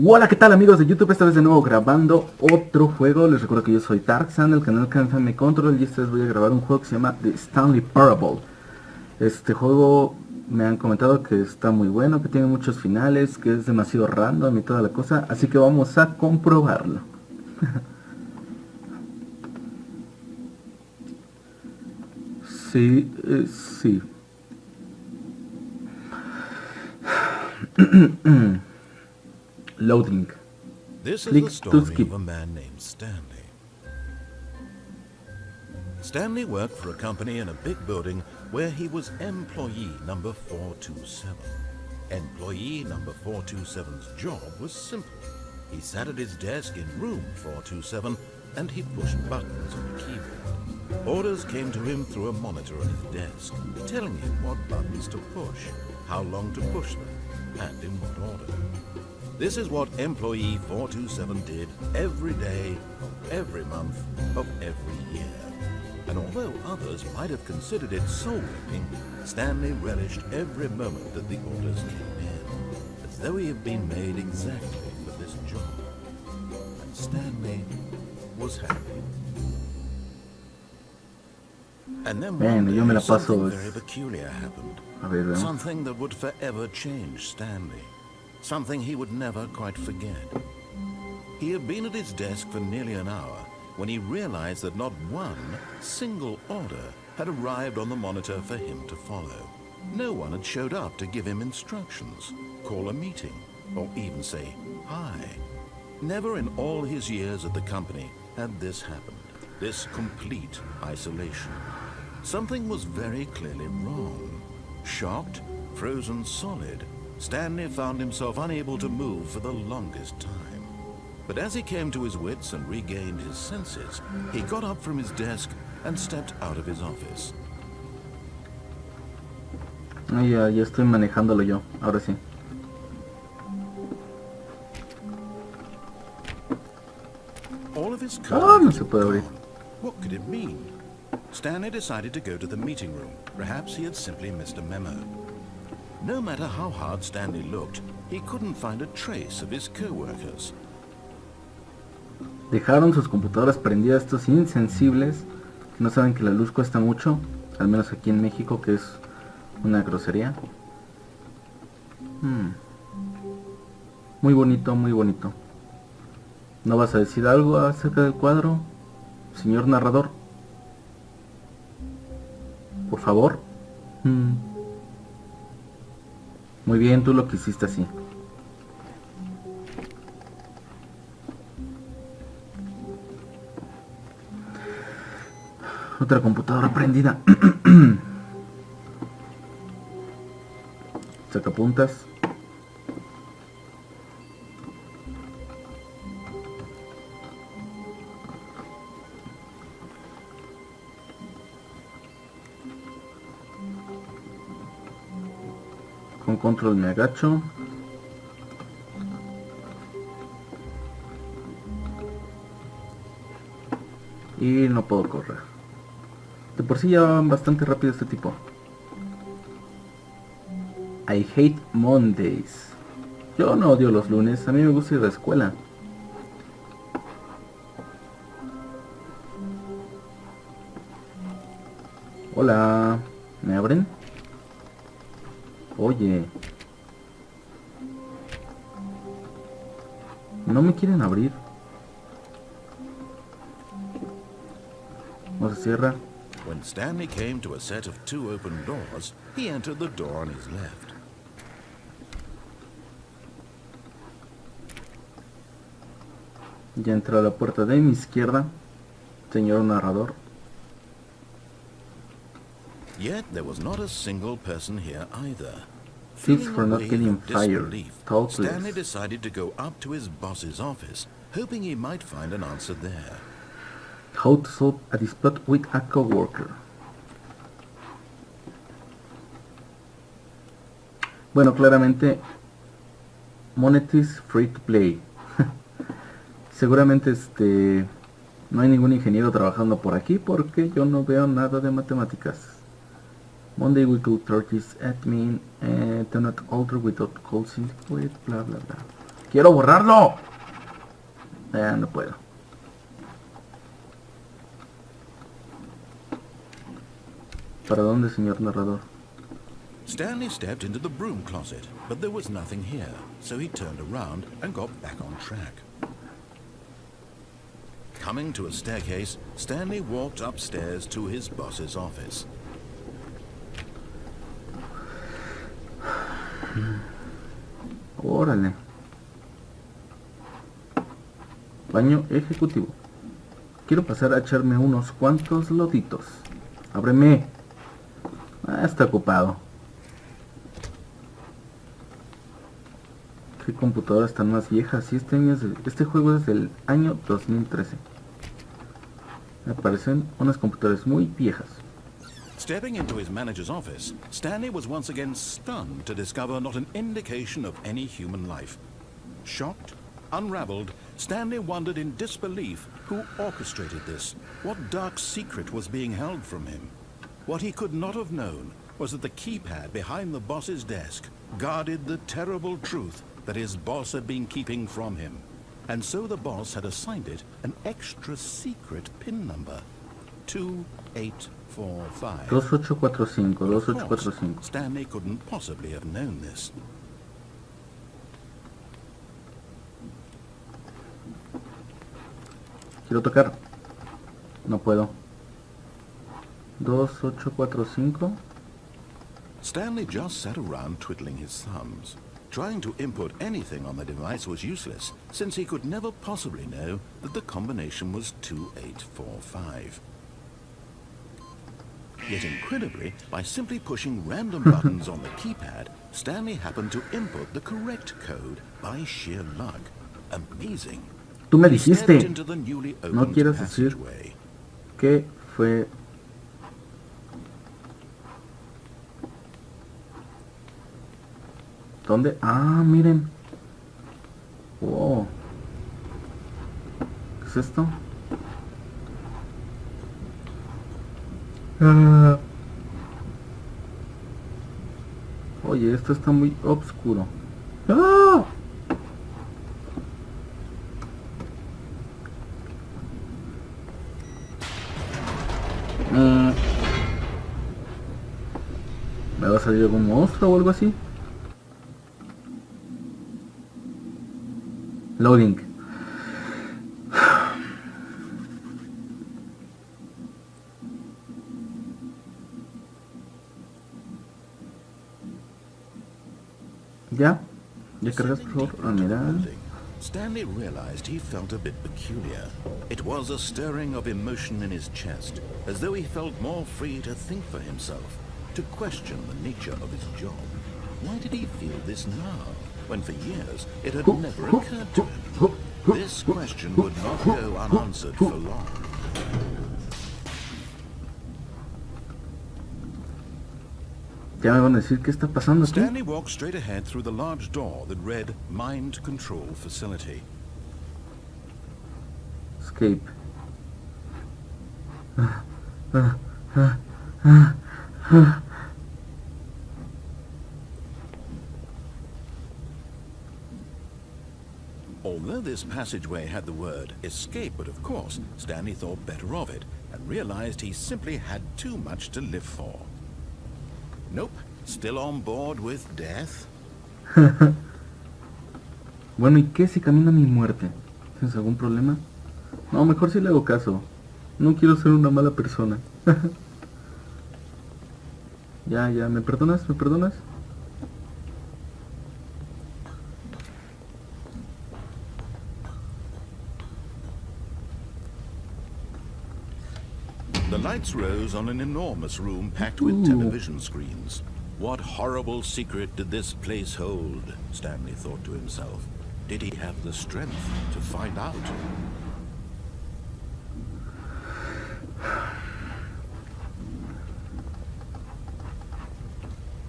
Hola, ¿qué tal amigos de YouTube? Esta vez de nuevo grabando otro juego. Les recuerdo que yo soy Darkxan, del canal Canfame Control, y esta vez voy a grabar un juego que se llama The Stanley Parable. Este juego me han comentado que está muy bueno, que tiene muchos finales, que es demasiado random y toda la cosa, así que vamos a comprobarlo. Sí, sí. Loading. This is Click the to story skip. of a man named Stanley. Stanley worked for a company in a big building where he was employee number 427. Employee number 427's job was simple. He sat at his desk in room 427 and he pushed buttons on the keyboard. Orders came to him through a monitor on his desk, telling him what buttons to push, how long to push them, and in what order. This is what employee 427 did every day of every month of every year. And although others might have considered it soul-whipping, Stanley relished every moment that the orders came in, as though he had been made exactly for this job. And Stanley was happy. And then one Yo me la day, paso, something very peculiar happened. A ver, veamos. Something that would forever change Stanley. Something he would never quite forget. He had been at his desk for nearly an hour when he realized that not one single order had arrived on the monitor for him to follow. No one had showed up to give him instructions, call a meeting, or even say hi. Never in all his years at the company had this happened, this complete isolation. Something was very clearly wrong. Shocked, frozen solid, Stanley found himself unable to move for the longest time. But as he came to his wits and regained his senses, he got up from his desk and stepped out of his office. Ya estoy manejándolo yo, ahora sí. All of his No courage se had puede abrir. gone. What could it mean? Stanley decided to go to the meeting room. Perhaps he had simply missed a memo. No matter how hard Stanley looked, he couldn't find a trace of his co-workers. Dejaron sus computadoras prendidas estos insensibles. No saben que la luz cuesta mucho, al menos aquí en México, que es una grosería. Muy bonito, muy bonito. ¿No vas a decir algo acerca del cuadro, señor narrador? Por favor. Muy bien, tú lo quisiste así. Otra computadora prendida. Sacapuntas. Con control me agacho. Y no puedo correr. De por sí ya van bastante rápido este tipo. I hate Mondays. Yo no odio los lunes, a mí me gusta ir a la escuela. Hola, ¿me abren? Oye. No me quieren abrir. No se cierra. When Stanley came to a set of 2 open doors, he entered the door on his left. Ya entró a la puerta de mi izquierda, señor narrador. Yet there was not a single person here either. Tips for Feeling a not wave getting of fired. disbelief, Talk Stanley less. decided to go up to his boss's office, hoping he might find an answer there. How to solve a dispute with a coworker. Bueno, claramente Monet is free to play. Seguramente no hay ningún ingeniero trabajando por aquí porque yo no veo nada de matemáticas. Monday we could turn this admin do not alter without causing with bla bla bla. Ok, ¡Quiero borrarlo! No puedo. ¿Para dónde, señor narrador? Stanley stepped into the broom closet, but there was nothing here, so he turned around and got back on track. Coming to a staircase, Stanley walked upstairs to his boss's office. Órale. Baño ejecutivo. Quiero pasar a echarme unos cuantos lotitos. Ábreme. Está ocupado. ¿Qué computadoras están más viejas? Y este juego es del año 2013. Me parecen unas computadoras muy viejas. Stepping into his manager's office, Stanley was once again stunned to discover not an indication of any human life. Shocked, unraveled, Stanley wondered in disbelief who orchestrated this, what dark secret was being held from him. What he could not have known was that the keypad behind the boss's desk guarded the terrible truth that his boss had been keeping from him. And so the boss had assigned it an extra secret PIN number, 2845. 2845, Of 2845. course, Stanley couldn't possibly have known this. Quiero tocar. No puedo. 2845. Stanley just sat around twiddling his thumbs. Trying to input anything on the device was useless, since he could never possibly know that the combination was 2845. Yet incredibly, by simply pushing random buttons on the keypad, Stanley happened to input the correct code by sheer luck. Amazing. Tú me He stepped dijiste. into the newly No opened quieres decir passageway. que fue... ¿Dónde? Ah, miren. Wow. ¿Qué es esto? Oye, esto está muy oscuro. ¡Ah! ¿Me va a salir algún monstruo o algo así? Loading. ¿Ya? ¿Ya cargas, por favor? Ah, mira. Stanley realized he felt a bit peculiar. It was a stirring of emotion in his chest, as though he felt more free to think for himself, to question the nature of his job. Why did he feel this now, when for years it had never occurred to him? This question would not go unanswered for long. Ya me van a decir qué está pasando aquí. Stanley walked straight ahead through the large door that read Mind Control Facility. Escape. Although this passageway had the word escape, but of course, Stanley thought better of it and realized he simply had too much to live for. Nope, still on board with death. Bueno, ¿y qué si camina mi muerte? ¿Tienes algún problema? No, mejor si le hago caso. No quiero ser una mala persona. Ya, ¿me perdonas? ¿Me perdonas? The lights rose on an enormous room packed with television screens. What horrible secret did this place hold? Stanley thought to himself. Did he have the strength to find out?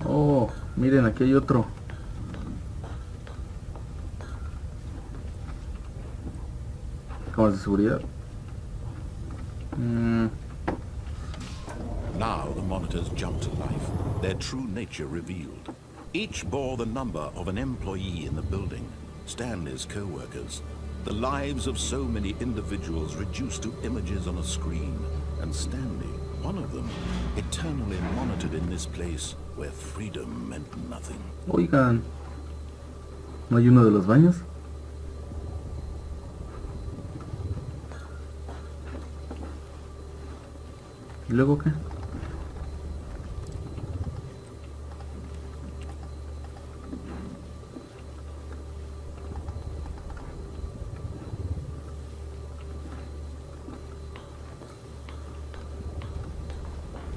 Oh, miren, aquí hay otro. Cámaras de seguridad. Now the monitors jumped to life, their true nature revealed. Each bore the number of an employee in the building. Stanley's co-workers, the lives of so many individuals reduced to images on a screen, and Stanley, one of them, eternally monitored in this place where freedom meant nothing. Oigan, ¿no hay uno de los baños? ¿Y luego qué?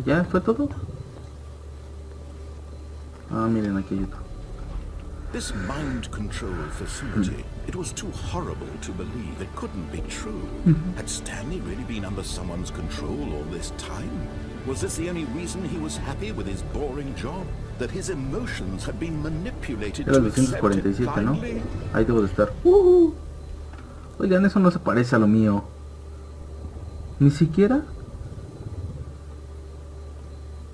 ¿Ya fue todo? Ah, miren, aquí hay otro. This mind control facility, it was too horrible to believe. It couldn't be true. Had Stanley really been under someone's control all this time? Was this the only reason he was happy with his boring job? That his emotions had been manipulated Era to el accept it 247, ¿no? blindly? Ahí debo de estar. Oigan, eso no se parece a lo mío. Ni siquiera.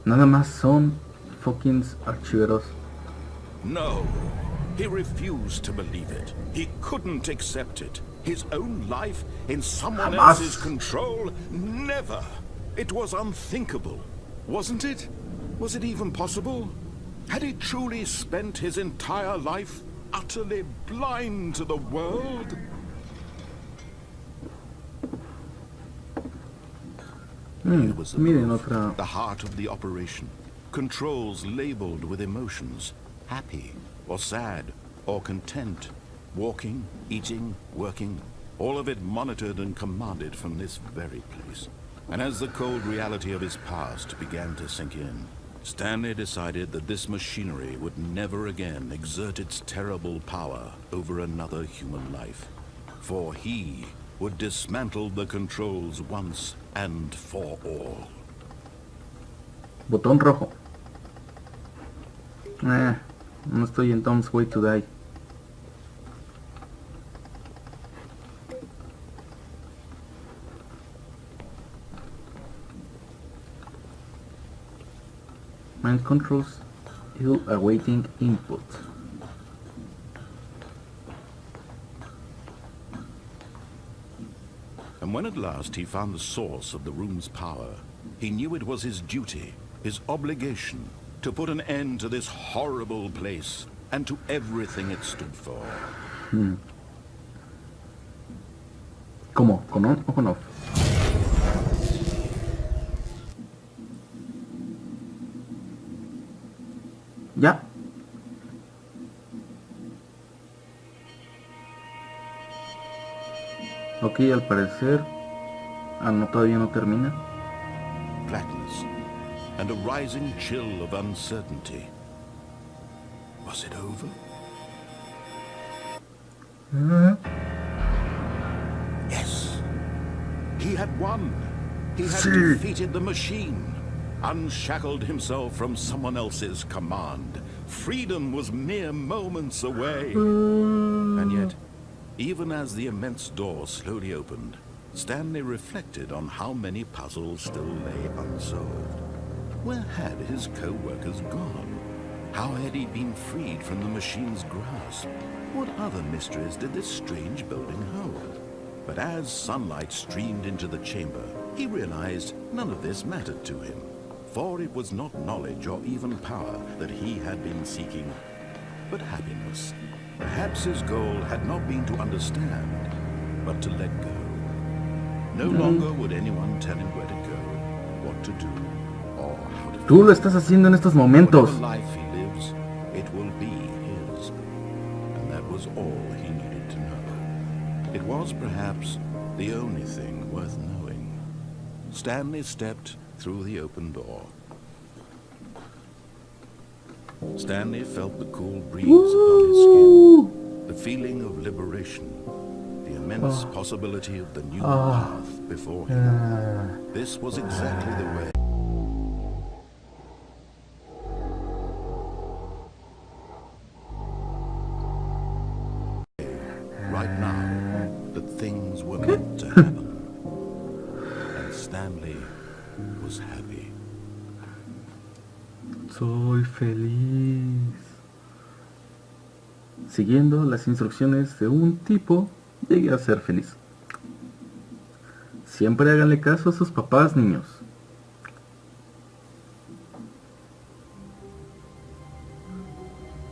Nada más son fucking archiveros. No, he refused to believe it. He couldn't accept it. His own life in someone Jamás. else's control? Never. It was unthinkable, wasn't it? Was it even possible? Had he truly spent his entire life utterly blind to the world? Here was the Miren proof, otra. the heart of the operation. Controls labeled with emotions. Happy, or sad, or content. Walking, eating, working. All of it monitored and commanded from this very place. And as the cold reality of his past began to sink in, Stanley decided that this machinery would never again exert its terrible power over another human life. For he would dismantle the controls once and for all. Botón rojo. No estoy en Tom's Way to Die. Mind controls still awaiting input. And when at last he found the source of the room's power, he knew it was his duty, his obligation, to put an end to this horrible place and to everything it stood for. ¿Cómo? ¿Con on o con off? ¿Ya? Ok, al parecer... Ah, no, todavía no termina. Blackness and a rising chill of uncertainty. Was it over? Yes. He had won. He had defeated the machine. Unshackled himself from someone else's command. Freedom was mere moments away. And yet, even as the immense door slowly opened, Stanley reflected on how many puzzles still lay unsolved. Where had his co-workers gone? How had he been freed from the machine's grasp? What other mysteries did this strange building hold? But as sunlight streamed into the chamber, he realized none of this mattered to him. For it was not knowledge or even power that he had been seeking, but happiness. Perhaps his goal had not been to understand, but to let go. No longer would anyone tell him where to go, what to do, or how to Tú lo estás haciendo en estos momentos. Whatever life he lives, it will be his. And that was all he needed to know. It was perhaps the only thing worth knowing. Stanley stepped through the open door. Stanley felt the cool breeze upon his skin, the feeling of liberation, the immense possibility of the new path before him. This was exactly the way. Right now, that things were meant to happen. And Stanley was happy. Soy feliz. siguiendo las instrucciones de un tipo, llegué a ser feliz. Siempre háganle caso a sus papás, niños.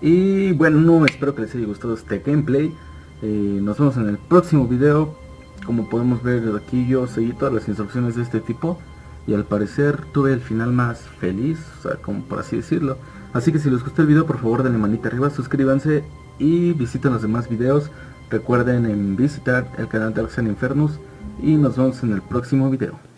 Y bueno, no, espero que les haya gustado este gameplay. Nos vemos en el próximo video. Como podemos ver aquí, yo seguí todas las instrucciones de este tipo y al parecer tuve el final más feliz, o sea, como por así decirlo. Así que si les gustó el video, por favor denle manita arriba, suscríbanse y visiten los demás videos. Recuerden en visitar el canal Darkxan Infernus y nos vemos en el próximo video.